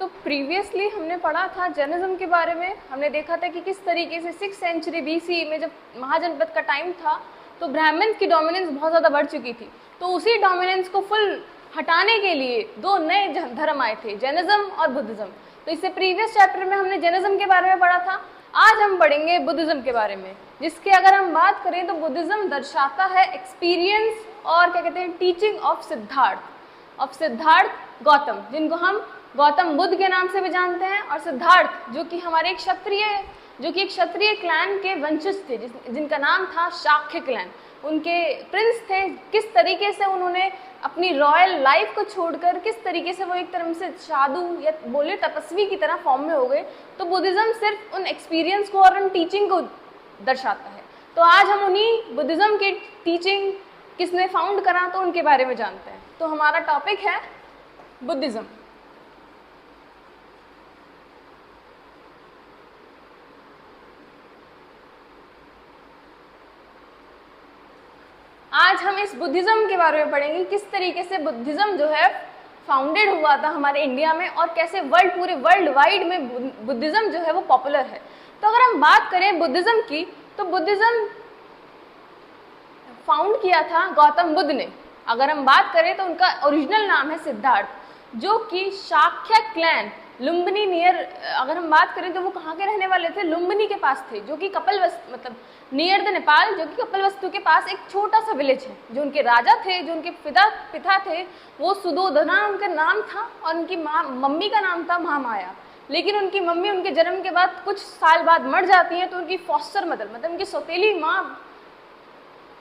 तो प्रीवियसली हमने पढ़ा था जैनिज्म के बारे में। हमने देखा था कि किस तरीके से 6th सेंचुरी BC में जब महाजनपद का टाइम था तो ब्राह्मण्स की डोमिनेंस बहुत ज़्यादा बढ़ चुकी थी। तो उसी डोमिनेंस को फुल हटाने के लिए दो नए धर्म आए थे, जैनिज्म और बुद्धिज्म। तो इससे प्रीवियस चैप्टर में हमने जैनिज्म के बारे में पढ़ा था। आज हम पढ़ेंगे बुद्धिज्म के बारे में, जिसके अगर हम बात करें तो बुद्धिज्म दर्शाता है एक्सपीरियंस और क्या कहते हैं टीचिंग ऑफ सिद्धार्थ गौतम, जिनको हम गौतम बुद्ध के नाम से भी जानते हैं, और सिद्धार्थ जो कि हमारे एक क्षत्रिय क्लैन के वंशज थे, जिनका नाम था शाक्य क्लैन। उनके प्रिंस थे। किस तरीके से उन्होंने अपनी रॉयल लाइफ को छोड़कर किस तरीके से वो एक तरह से साधु या बोले तपस्वी की तरह फॉर्म में हो गए। तो बुद्धिज्म सिर्फ उन एक्सपीरियंस को और उन टीचिंग को दर्शाता है। तो आज हम उन्हीं बुद्धिज्म की टीचिंग किसने फाउंड करा तो उनके बारे में जानते हैं। तो हमारा टॉपिक है बुद्धिज्म। आज हम इस बुद्धिज्म के बारे में पढ़ेंगे, किस तरीके से बुद्धिज्म जो है फाउंडेड हुआ था हमारे इंडिया में, और कैसे पूरे वर्ल्ड वाइड में बुद्धिज्म जो है वो पॉपुलर है। तो अगर हम बात करें बुद्धिज्म की, तो बुद्धिज्म फाउंड किया था गौतम बुद्ध ने। अगर हम बात करें तो उनका ओरिजिनल नाम है सिद्धार्थ, जो कि शाक्य क्लैन लुम्बिनी नियर, अगर हम बात करें तो वो कहाँ के रहने वाले थे, लुम्बिनी के पास थे, जो कि कपिलवस्तु मतलब नियर द नेपाल, जो कि कपिलवस्तु के पास एक छोटा सा विलेज है। जो उनके राजा थे, जो उनके पिता थे, वो सुदोधना उनका नाम था, और उनकी मम्मी का नाम था महामाया। लेकिन उनकी मम्मी उनके जन्म के बाद कुछ साल बाद मर जाती है, तो उनकी फॉस्टर मदर मतलब उनकी सौतेली माँ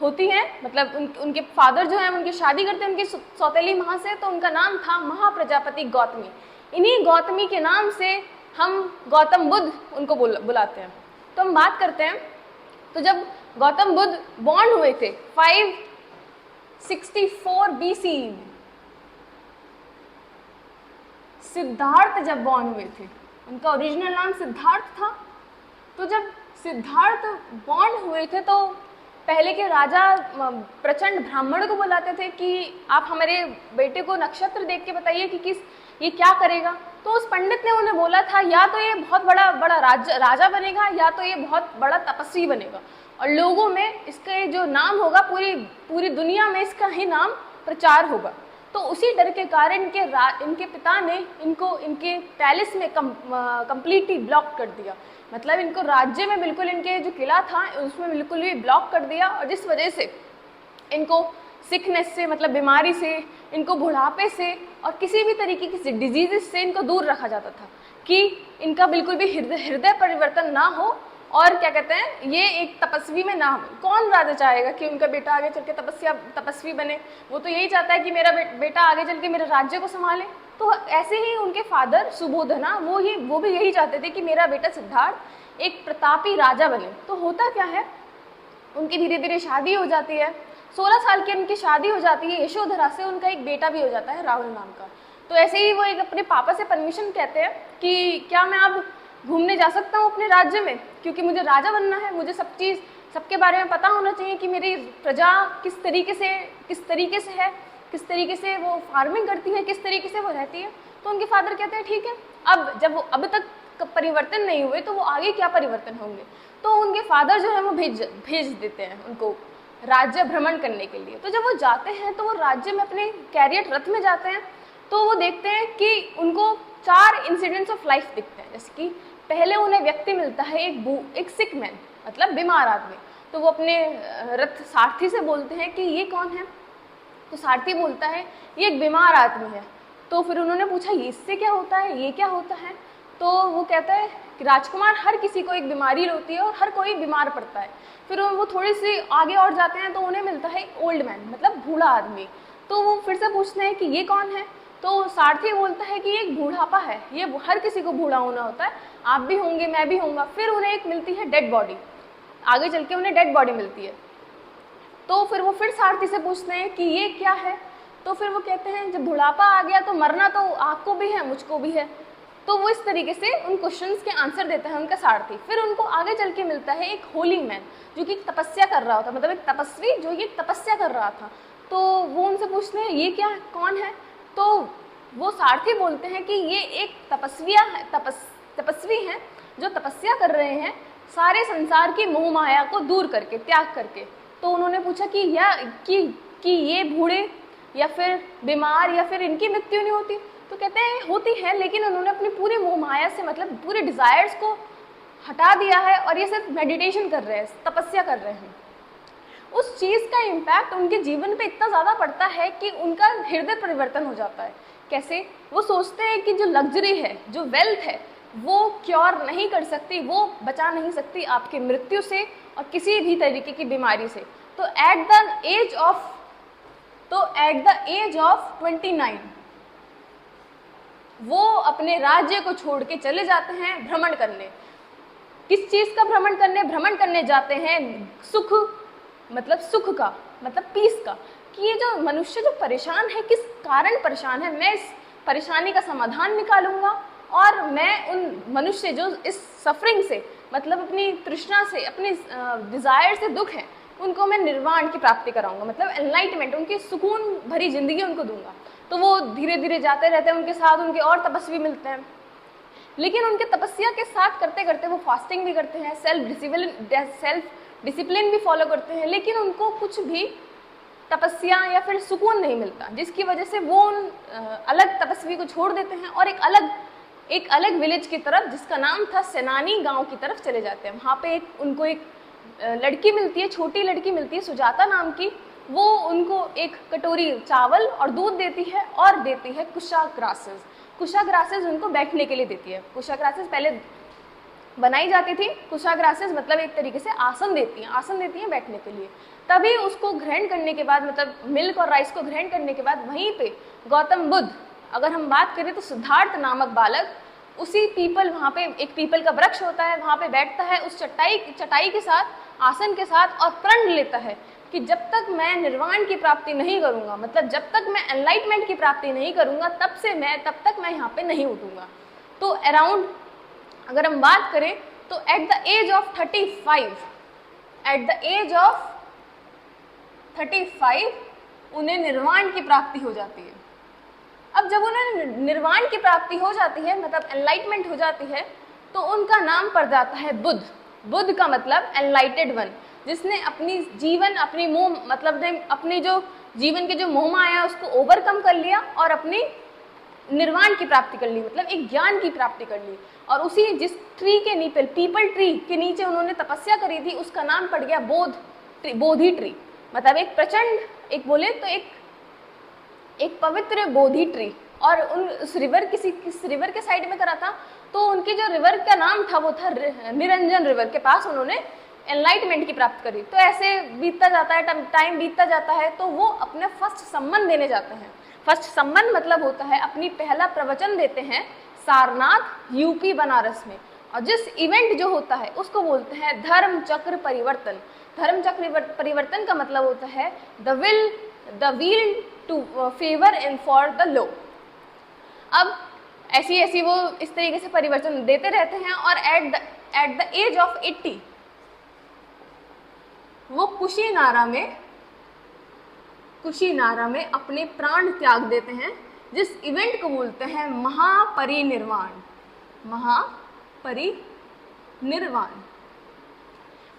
होती है, मतलब उनके फादर जो है उनकी शादी करते हैं उनकी सौतेली माँ से। तो उनका नाम था महाप्रजापति गौतमी। इन्हीं गौतमी के नाम से हम गौतम बुद्ध उनको बुलाते हैं। तो हम बात करते हैं, तो जब गौतम बुद्ध बॉर्न हुए थे 564 BC, सिद्धार्थ जब बॉर्न हुए थे, उनका ओरिजिनल नाम सिद्धार्थ था। तो जब सिद्धार्थ बॉर्न हुए थे तो पहले के राजा प्रचंड ब्राह्मण को बुलाते थे कि आप हमारे बेटे को नक्षत्र देख के बताइए कि ये क्या करेगा। तो उस पंडित ने उन्हें बोला था या तो ये बहुत बड़ा राजा बनेगा, या तो ये बहुत बड़ा तपस्वी बनेगा, और लोगों में इसका जो नाम होगा पूरी दुनिया में इसका ही नाम प्रचार होगा। तो उसी डर के कारण इनके पिता ने इनको इनके पैलेस में कंप्लीटली ब्लॉक कर दिया। मतलब इनको राज्य में बिल्कुल इनके जो किला था उसमें बिल्कुल भी ब्लॉक कर दिया, और जिस वजह से इनको सिकनेस से मतलब बीमारी से, इनको बुढ़ापे से और किसी भी तरीके की डिजीजेस से इनको दूर रखा जाता था, कि इनका बिल्कुल भी हृदय परिवर्तन ना हो, और क्या कहते हैं ये एक तपस्वी में ना हो। कौन राजा चाहेगा कि उनका बेटा आगे चल के तपस्वी बने? वो तो यही चाहता है कि मेरा बेटा आगे चल के मेरे राज्य को संभाले। तो ऐसे ही उनके फादर सुबोधना वो भी यही चाहते थे कि मेरा बेटा सिद्धार्थ एक प्रतापी राजा बने। तो होता क्या है, उनकी धीरे धीरे शादी हो जाती है। 16 साल की उनकी शादी हो जाती है यशोधरा से। उनका एक बेटा भी हो जाता है राहुल नाम का। तो ऐसे ही वो एक अपने पापा से परमिशन कहते हैं कि क्या मैं अब घूमने जा सकता हूँ अपने राज्य में, क्योंकि मुझे राजा बनना है, मुझे सबके बारे में पता होना चाहिए कि मेरी प्रजा किस तरीके से है, किस तरीके से वो फार्मिंग करती है, किस तरीके से वो रहती है। तो उनके फादर कहते हैं ठीक है, अब जब वो अब तक परिवर्तन नहीं हुए तो वो आगे क्या परिवर्तन होंगे। तो उनके फादर जो है वो भेज देते हैं उनको राज्य भ्रमण करने के लिए। तो जब वो जाते हैं तो वो राज्य में अपने कैरियर रथ में जाते हैं, तो वो देखते हैं कि उनको 4 इंसिडेंट्स ऑफ लाइफ दिखते हैं। जैसे कि पहले उन्हें व्यक्ति मिलता है एक सिक मैन, मतलब बीमार आदमी। तो वो अपने रथ सारथी से बोलते हैं कि ये कौन है। तो सारथी बोलता है ये एक बीमार आदमी है। तो फिर उन्होंने पूछा ये इससे क्या होता है, ये क्या होता है। तो वो कहता है कि राजकुमार, हर किसी को एक बीमारी होती है और हर कोई बीमार पड़ता है। फिर वो थोड़ी सी आगे और जाते हैं तो उन्हें मिलता है ओल्ड मैन, मतलब बूढ़ा आदमी। तो वो फिर से पूछते हैं कि ये कौन है। तो सारथी बोलता है कि ये एक बूढ़ापा है, ये हर किसी को बूढ़ा होना होता है, आप भी होंगे, मैं भी होऊंगा। फिर उन्हें एक मिलती है डेड बॉडी, आगे चल के उन्हें डेड बॉडी मिलती है। तो फिर वो फिर सारथी से पूछते हैं कि ये क्या है। तो फिर वो कहते हैं जब बुढ़ापा आ गया तो मरना तो आपको भी है, मुझको भी है। तो वो इस तरीके से उन क्वेश्चंस के आंसर देता है उनका सारथी। फिर उनको आगे चल के मिलता है एक होली मैन, जो कि तपस्या कर रहा होता, मतलब एक तपस्वी जो ये तपस्या कर रहा था। तो वो उनसे पूछते हैं ये क्या कौन है। तो वो सारथी बोलते हैं कि ये एक तपस्वी हैं जो तपस्या कर रहे हैं सारे संसार की मोह माया को दूर करके, त्याग करके। तो उन्होंने पूछा कि ये बूढ़े या फिर बीमार या फिर इनकी मृत्यु नहीं होती? तो कहते हैं होती है, लेकिन उन्होंने अपनी पूरी मोह माया से, मतलब पूरे डिजायर्स को हटा दिया है और ये सिर्फ मेडिटेशन कर रहे हैं, तपस्या कर रहे हैं। उस चीज़ का इम्पैक्ट उनके जीवन पे इतना ज़्यादा पड़ता है कि उनका हृदय परिवर्तन हो जाता है। कैसे? वो सोचते हैं कि जो लग्जरी है, जो वेल्थ है, वो क्योर नहीं कर सकती, वो बचा नहीं सकती आपकी मृत्यु से और किसी भी तरीके की बीमारी से। तो एट द एज ऑफ 29 वो अपने राज्य को छोड़ के चले जाते हैं भ्रमण करने। किस चीज़ का भ्रमण करने? भ्रमण करने जाते हैं सुख का, मतलब पीस का, कि ये जो मनुष्य जो परेशान है, किस कारण परेशान है, मैं इस परेशानी का समाधान निकालूंगा और मैं उन मनुष्य जो इस सफरिंग से, मतलब अपनी तृष्णा से, अपनी डिज़ायर से दुख है, उनको मैं निर्वाण की प्राप्ति कराऊंगा, मतलब एनलाइटमेंट, उनकी सुकून भरी जिंदगी उनको दूंगा। तो वो धीरे धीरे जाते रहते हैं, उनके साथ उनके और तपस्वी मिलते हैं, लेकिन उनके तपस्या के साथ करते करते वो फास्टिंग भी करते हैं, सेल्फ डिसिप्लिन भी फॉलो करते हैं, लेकिन उनको कुछ भी तपस्या या फिर सुकून नहीं मिलता, जिसकी वजह से वो उन अलग तपस्वी को छोड़ देते हैं और एक अलग विलेज की तरफ, जिसका नाम था सेनानी गांव की तरफ चले जाते हैं। वहाँ पे उनको एक लड़की मिलती है, छोटी लड़की मिलती है सुजाता नाम की। वो उनको एक कटोरी चावल और दूध देती है और देती है कुशा ग्रासेस उनको बैठने के लिए देती है। कुशा ग्रासेस पहले बनाई जाती थी। कुशा ग्रासेस मतलब एक तरीके से आसन देती हैं बैठने के लिए। तभी उसको ग्रहण करने के बाद, मतलब मिल्क और राइस को ग्रहण करने के बाद, वहीं पे गौतम बुद्ध, अगर हम बात करें तो सिद्धार्थ नामक बालक उसी पीपल, वहाँ पे एक पीपल का वृक्ष होता है, वहाँ पे बैठता है उस चटाई के साथ, आसन के साथ, और प्रण लेता है कि जब तक मैं निर्वाण की प्राप्ति नहीं करूँगा, मतलब जब तक मैं एनलाइटमेंट की प्राप्ति नहीं करूँगा, तब तक मैं यहाँ पे नहीं उठूँगा। तो अराउंड अगर हम बात करें तो एट द एज ऑफ 35 उन्हें निर्वाण की प्राप्ति हो जाती है। अब जब उन्हें निर्वाण की प्राप्ति हो जाती है, मतलब एनलाइटमेंट हो जाती है, तो उनका नाम पड़ जाता है बुद्ध का मतलब एनलाइटेड वन, जिसने अपनी जो जीवन के जो मोह माया उसको ओवरकम कर लिया और अपनी निर्वाण की प्राप्ति कर ली, मतलब एक ज्ञान की प्राप्ति कर ली। और उसी जिस ट्री के पीपल ट्री के नीचे उन्होंने तपस्या करी थी, उसका नाम पड़ गया बोधि ट्री, मतलब एक प्रचंड, एक बोले तो एक पवित्र बोधि ट्री। और उस रिवर किस रिवर के साइड में करा था, तो उनकी जो रिवर का नाम था वो था निरंजन रिवर के पास उन्होंने एनलाइटमेंट की प्राप्त करी। तो ऐसे बीतता जाता है, टाइम बीतता जाता है, तो वो अपने फर्स्ट सम्मन देने जाते हैं। फर्स्ट सम्मन मतलब होता है अपनी पहला प्रवचन देते हैं सारनाथ यूपी बनारस में। और जिस इवेंट जो होता है उसको बोलते हैं धर्म चक्र परिवर्तन। धर्म चक्र परिवर्तन का मतलब होता है the will to favour in for the low. अब ऐसी वो इस तरीके से परिवर्तन देते रहते हैं और एट द एज ऑफ 80 वो कुशीनारा में अपने प्राण त्याग देते हैं, जिस इवेंट को बोलते हैं महापरिनिर्वाण।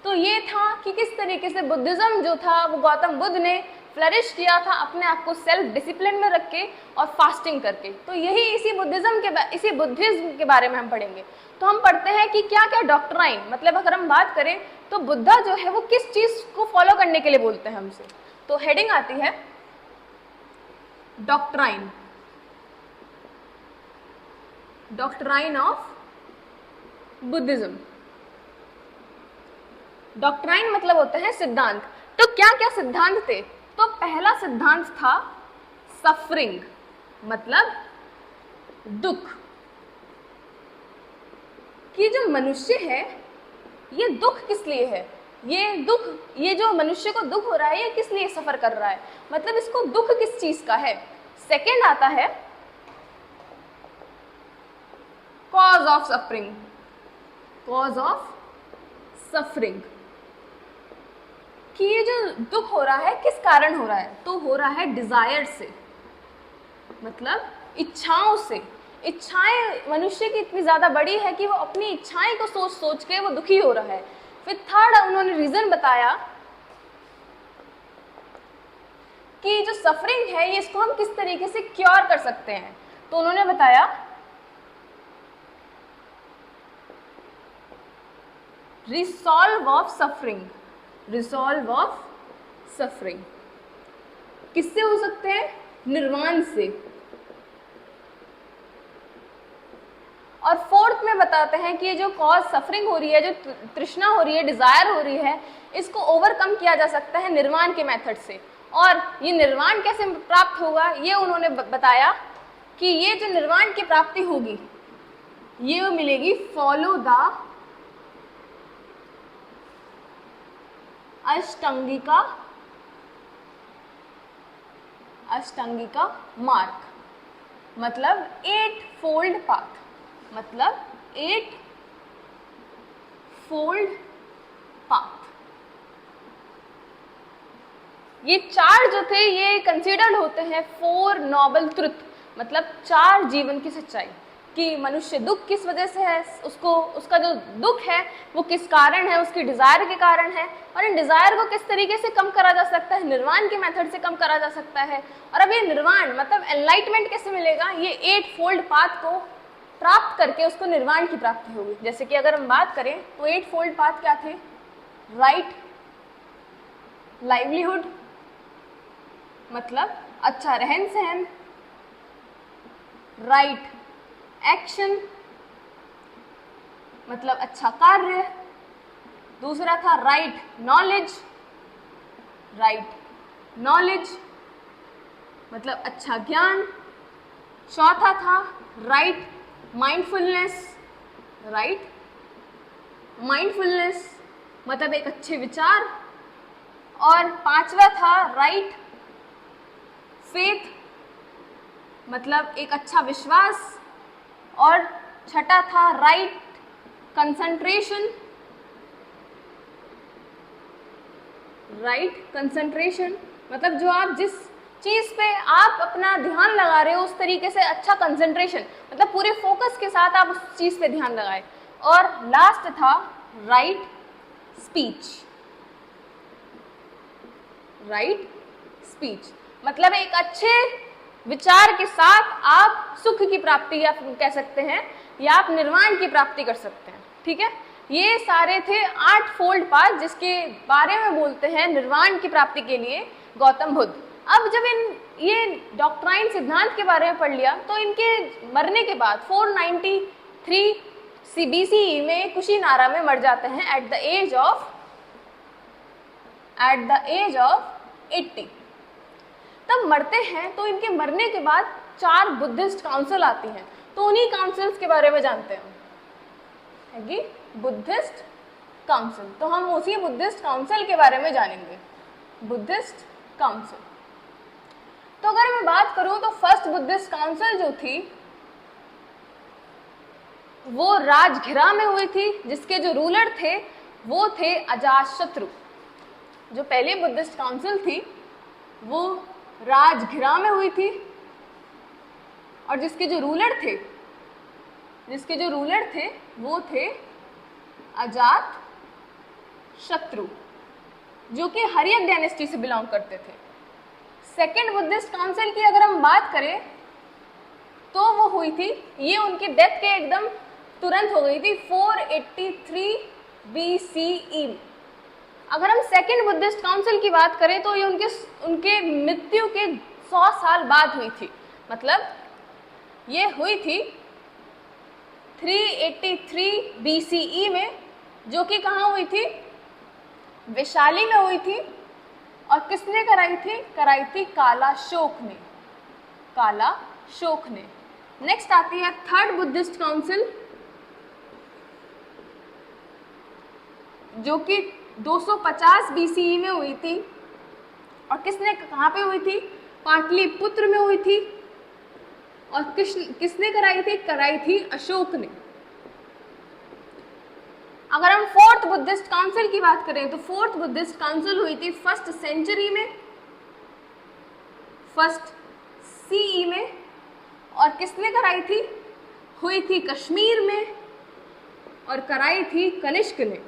तो ये था कि किस तरीके से बुद्धिज्म जो था वो गौतम बुद्ध ने फ्लरिश किया था अपने आप को सेल्फ डिसिप्लिन में रख के और फास्टिंग करके। तो यही इसी बुद्धिज्म के बारे में हम पढ़ेंगे। तो हम पढ़ते हैं कि क्या क्या डॉक्ट्राइन, मतलब अगर हम बात करें तो बुद्धा जो है वो किस चीज़ को फॉलो करने के लिए बोलते हैं हमसे। तो हेडिंग आती है डॉक्ट्राइन ऑफ बुद्धिज्म। डॉक्ट्राइन मतलब होता है सिद्धांत। तो क्या क्या सिद्धांत थे? तो पहला सिद्धांत था सफरिंग, मतलब दुख, कि जो मनुष्य है ये दुख किस लिए है, ये जो मनुष्य को दुख हो रहा है ये किस लिए सफर कर रहा है, मतलब इसको दुख किस चीज का है। सेकंड आता है कॉज ऑफ सफरिंग, कि ये जो दुख हो रहा है किस कारण हो रहा है, तो हो रहा है डिजायर से, मतलब इच्छाओं से। इच्छाएं मनुष्य की इतनी ज़्यादा बड़ी है कि वो अपनी इच्छाएं को सोच सोच के वो दुखी हो रहा है। फिर थर्ड उन्होंने रीज़न बताया कि जो सफरिंग है ये इसको हम किस तरीके से क्योर कर सकते हैं। तो उन्होंने बताया resolve of suffering. Resolve of suffering किससे हो सकते हैं? निर्वाण से। और फोर्थ में बताते हैं कि ये जो कॉज सफरिंग हो रही है, जो तृष्णा हो रही है, डिजायर हो रही है, इसको ओवरकम किया जा सकता है निर्वाण के मेथड से। और ये निर्वाण कैसे प्राप्त होगा ये उन्होंने बताया कि ये जो निर्वाण की प्राप्ति होगी ये मिलेगी फॉलो द अष्टांगिका मार्ग, मतलब 8 फोल्ड पाथ, मतलब 8 फोल्ड पाथ। ये 4 जो थे ये कंसिडर्ड होते हैं 4 नोबल ट्रुथ, मतलब 4 जीवन की सच्चाई कि मनुष्य दुख किस वजह से है, उसका जो दुख है वो किस कारण है, उसकी डिजायर के कारण है, और इन डिजायर को किस तरीके से कम करा जा सकता है, निर्वाण के मेथड से कम करा जा सकता है। और अब ये निर्वाण मतलब एनलाइटमेंट कैसे मिलेगा, ये 8 फोल्ड पाथ को प्राप्त करके उसको निर्वाण की प्राप्ति होगी। जैसे कि अगर हम बात करें तो 8 फोल्ड पाथ क्या थे? राइट लाइवलीहुड मतलब अच्छा रहन सहन, राइट एक्शन मतलब अच्छा कार्य, दूसरा था राइट नॉलेज मतलब अच्छा ज्ञान, चौथा था राइट माइंडफुलनेस मतलब एक अच्छे विचार, और पांचवा था राइट फेथ मतलब एक अच्छा विश्वास, और छठा था राइट कंसंट्रेशन मतलब जो आप जिस चीज पे आप अपना ध्यान लगा रहे हो उस तरीके से अच्छा कंसंट्रेशन मतलब पूरे फोकस के साथ आप उस चीज पे ध्यान लगाए। और लास्ट था राइट स्पीच मतलब एक अच्छे विचार के साथ आप सुख की प्राप्ति या कह सकते हैं या आप निर्वाण की प्राप्ति कर सकते हैं। ठीक है, ये सारे थे 8 फोल्ड पाथ जिसके बारे में बोलते हैं निर्वाण की प्राप्ति के लिए गौतम बुद्ध। अब जब ये डॉक्ट्राइन सिद्धांत के बारे में पढ़ लिया तो इनके मरने के बाद 493 BCE में कुशीनारा में मर जाते हैं एट द एज ऑफ 80। तब मरते हैं तो इनके मरने के बाद 4 बुद्धिस्ट काउंसिल आती हैं, तो उन्हीं काउंसिल्स के बारे में जानते हैं कि बुद्धिस्ट काउंसिल। तो हम उसी बुद्धिस्ट काउंसिल के बारे में जानेंगे, बुद्धिस्ट काउंसिल। तो अगर मैं बात करूं तो फर्स्ट बुद्धिस्ट काउंसिल जो थी वो राजगिरा में हुई थी, जिसके जो रूलर थे वो थे अजातशत्रु। जो पहली बुद्धिस्ट काउंसिल थी वो राजगिरा में हुई थी और जिसके जो रूलर थे वो थे अजातशत्रु जो कि हर्यक डायनेस्टी से बिलोंग करते थे। सेकेंड बुद्धिस्ट काउंसिल की अगर हम बात करें तो वो हुई थी, ये उनकी डेथ के एकदम तुरंत हो गई थी 483 BCE में। अगर हम सेकेंड बुद्धिस्ट काउंसिल की बात करें तो ये उनके मृत्यु के 100 साल बाद हुई थी, मतलब ये हुई थी 383 BCE में, जो कि कहाँ हुई थी? वैशाली में हुई थी। और किसने कराई थी? कालाशोक ने। नेक्स्ट आती है थर्ड बुद्धिस्ट काउंसिल जो कि 250 BCE में हुई थी। और कहाँ पे हुई थी? पाटलिपुत्र में हुई थी। और किसने कराई थी अशोक ने। अगर हम फोर्थ बुद्धिस्ट काउंसिल की बात करें तो फोर्थ बुद्धिस्ट काउंसिल हुई थी फर्स्ट CE में और किसने कराई थी? हुई थी कश्मीर में और कराई थी कनिष्क ने।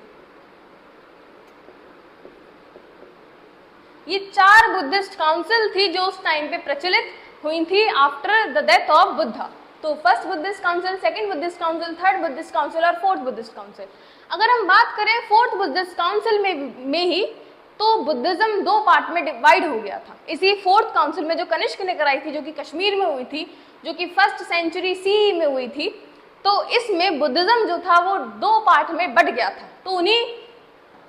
ये 4 बुद्धिस्ट काउंसिल थी जो उस टाइम पे प्रचलित हुई थी after the death of Buddha. तो first Buddhist council, second Buddhist council, third Buddhist council और फोर्थ बुद्धिस्ट काउंसिल। अगर हम बात करें फोर्थ बुद्धिस्ट काउंसिल में ही तो बुद्धिज्म 2 पार्ट में डिवाइड हो गया था। इसी फोर्थ काउंसिल में जो कनिष्क ने कराई थी, जो कि कश्मीर में हुई थी, जो कि 1st सेंचुरी CE में हुई थी, तो इसमें बुद्धिज्म जो था वो 2 पार्ट में बट गया था। तो उन्हीं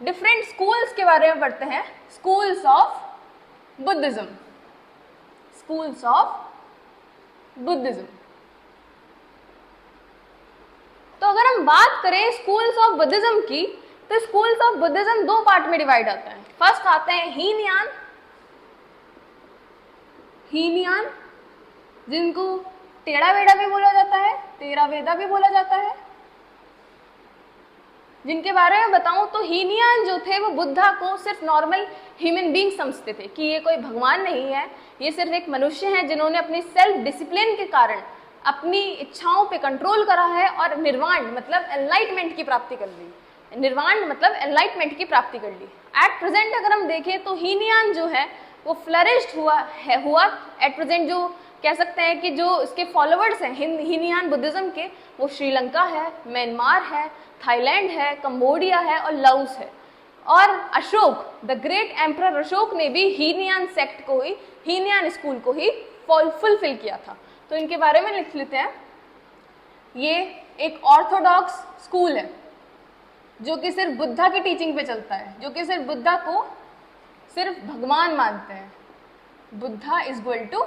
डिफरेंट स्कूल्स के बारे में पढ़ते हैं, schools of Buddhism, schools of Buddhism. तो अगर हम बात करें स्कूल्स ऑफ बुद्धिज्म की, तो स्कूल्स ऑफ बुद्धिज्म 2 पार्ट में डिवाइड आते हैं। फर्स्ट आते हैं हीनयान, हीनयान जिनको टेढ़ा वेड़ा भी बोला जाता है, तेरा वेदा भी बोला जाता है। जिनके बारे में बताऊं तो हीनयान जो थे वो बुद्धा को सिर्फ नॉर्मल ह्यूमन बीइंग समझते थे कि ये कोई भगवान नहीं है, ये सिर्फ एक मनुष्य है जिन्होंने अपनी सेल्फ डिसिप्लिन के कारण अपनी इच्छाओं पे कंट्रोल करा है और निर्वाण मतलब एनलाइटमेंट की प्राप्ति कर ली। निर्वाण मतलब एनलाइटमेंट की प्राप्ति कर ली। एट प्रेजेंट अगर हम देखें तो हीनयान जो है वो फ्लरिश्ड हुआ एट प्रेजेंट। जो कह सकते हैं कि जो इसके फॉलोअर्स हैं हीनयान बुद्धिज्म के, वो श्रीलंका है, म्यांमार है, थाईलैंड है, कंबोडिया है और लाओस है। और Ashok, the great emperor Ashok ने भी हीनयान सेक्ट को ही, हीनयान स्कूल को ही फुलफिल किया था। तो इनके बारे में लिख लेते हैं। ये एक ऑर्थोडॉक्स स्कूल है जो कि सिर्फ बुद्धा की टीचिंग पे चलता है, जो कि सिर्फ बुद्धा को सिर्फ भगवान मानते हैं। Buddha is equal to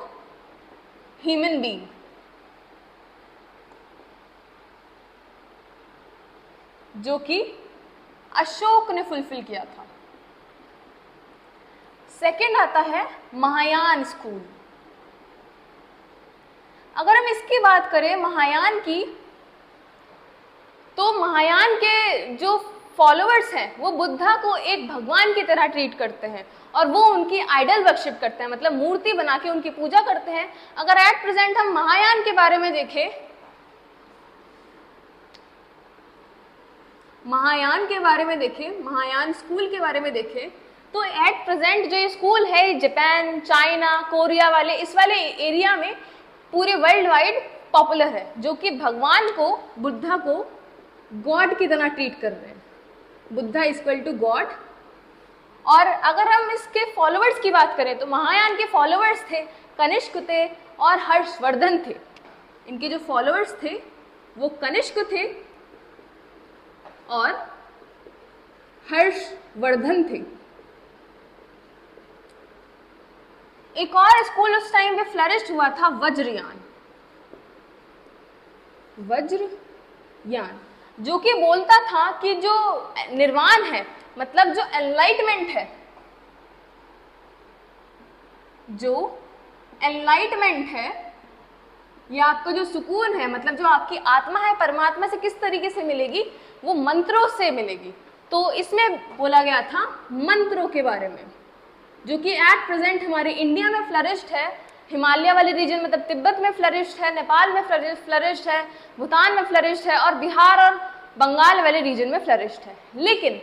human being. जो कि अशोक ने फुलफिल किया था। सेकंड आता है महायान स्कूल। अगर हम इसकी बात करें महायान की, तो महायान के जो फॉलोअर्स हैं वो बुद्धा को एक भगवान की तरह ट्रीट करते हैं और वो उनकी आइडल वर्शिप करते हैं, मतलब मूर्ति बना के उनकी पूजा करते हैं। अगर एट प्रेजेंट हम महायान के बारे में देखें, महायान के बारे में देखें, महायान स्कूल के बारे में देखें, तो एट प्रेजेंट जो ये स्कूल है जापान, चाइना, कोरिया वाले इस वाले एरिया में पूरे वर्ल्ड वाइड पॉपुलर है, जो कि भगवान को, बुद्धा को गॉड की तरह ट्रीट कर रहे हैं। Buddha is equal to God. और अगर हम इसके फॉलोअर्स की बात करें तो महायान के फॉलोअर्स थे कनिष्क थे और हर्षवर्धन थे। इनके जो फॉलोअर्स थे वो कनिष्क थे और हर्षवर्धन थे। एक और स्कूल उस टाइम पे फ्लरिश हुआ था, वज्रयान। वज्रयान जो कि बोलता था कि जो निर्वाण है, मतलब जो एनलाइटमेंट है, जो एनलाइटमेंट है या आपका जो सुकून है, मतलब जो आपकी आत्मा है परमात्मा से किस तरीके से मिलेगी, वो मंत्रों से मिलेगी। तो इसमें बोला गया था मंत्रों के बारे में, जो कि एट प्रेजेंट हमारे इंडिया में फ्लरिश्ड है, हिमालय वाले रीजन मतलब तिब्बत में फ्लरिश्ड है, नेपाल में फ्लरिश्ड है, भूटान में फ्लरिश्ड है और बिहार और बंगाल वाले रीजन में फ्लरिश्ड है। लेकिन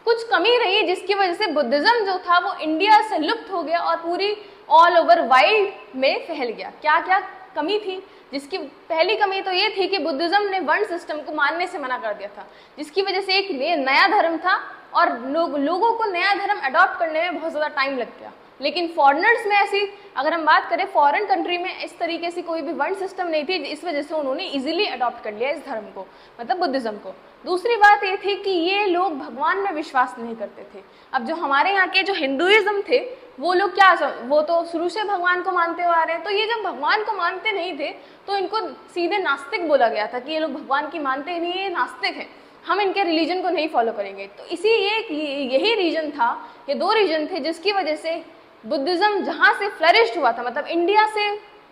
कुछ कमी रही जिसकी वजह से बुद्धिज्म जो था वो इंडिया से लुप्त हो गया और पूरी ऑल ओवर वर्ल्ड में फैल गया। क्या क्या कमी थी? जिसकी पहली कमी तो ये थी कि बुद्धिज्म ने वर्ण सिस्टम को मानने से मना कर दिया था, जिसकी वजह से एक नया धर्म था और लोगों को नया धर्म अडॉप्ट करने में बहुत ज़्यादा टाइम लग गया। लेकिन फॉरेनर्स में ऐसी, अगर हम बात करें फॉरेन कंट्री में इस तरीके से कोई भी वर्ण सिस्टम नहीं थी, इस वजह से उन्होंने इजीली अडॉप्ट कर लिया इस धर्म को, मतलब बुद्धिज्म को। दूसरी बात ये थी कि ये लोग भगवान में विश्वास नहीं करते थे। अब जो हमारे यहाँ के जो हिंदुइज्म थे वो लोग क्या, वो तो शुरू से भगवान को मानते हुए आ रहे हैं, तो ये जब भगवान को मानते नहीं थे तो इनको सीधे नास्तिक बोला गया था कि ये लोग भगवान की मानते ही नहीं, ये नास्तिक है, हम इनके रिलीजन को नहीं फॉलो करेंगे। तो इसी यही रीजन था, ये 2 रीजन थे जिसकी वजह से बुद्धिज्म जहाँ से फ्लरिश्ड हुआ था, मतलब इंडिया से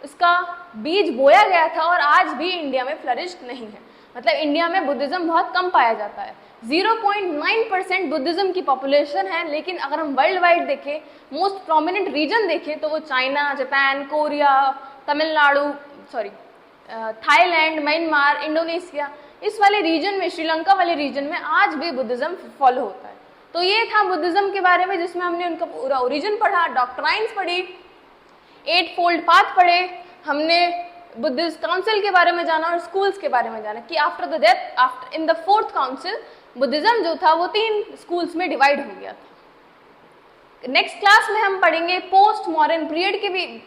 इसका बीज बोया गया था और आज भी इंडिया में फ्लरिश्ड नहीं है। मतलब इंडिया में बुद्धिज्म बहुत कम पाया जाता है, 0.9% बुद्धिज्म की पॉपुलेशन है। लेकिन अगर हम वर्ल्ड वाइड देखें, मोस्ट प्रोमिनेंट रीजन देखें तो वो China, Japan, Korea, Tamil Nadu, Thailand, Myanmar, Indonesia, इस वाले रीजन में, श्रीलंका वाले रीजन में आज भी बुद्धिज्म फॉलो होता है। तो ये था बुद्धिज्म के बारे में, जिसमें हमने उनका पूरा ओरिजिन पढ़ा, डॉक्ट्राइन्स पढ़ी, 8 फोल्ड पाथ पढ़े, हमने बुद्धिस्ट काउंसिल के बारे में जाना और स्कूल्स के बारे में जाना कि after the death, after in the 4th council, Buddhism जो था वो 3 स्कूल्स में डिवाइड हो गया था। नेक्स्ट क्लास में हम पढ़ेंगे पोस्ट मॉडर्न पीरियड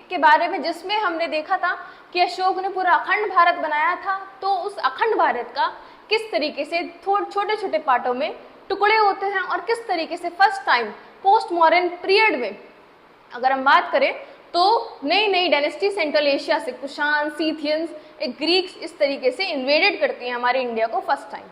के बारे में, जिसमें हमने देखा था कि अशोक ने पूरा अखंड भारत बनाया था, तो उस अखंड भारत का किस तरीके से छोटे छोटे पार्टों में टुकड़े होते हैं और किस तरीके से first time post modern period में अगर हम बात करें तो नई नई डायनेस्टी सेंट्रल एशिया से, कुषाण, सीथियंस, ग्रीक्स, इस तरीके से इन्वेडेड करती हैं हमारे इंडिया को फर्स्ट टाइम।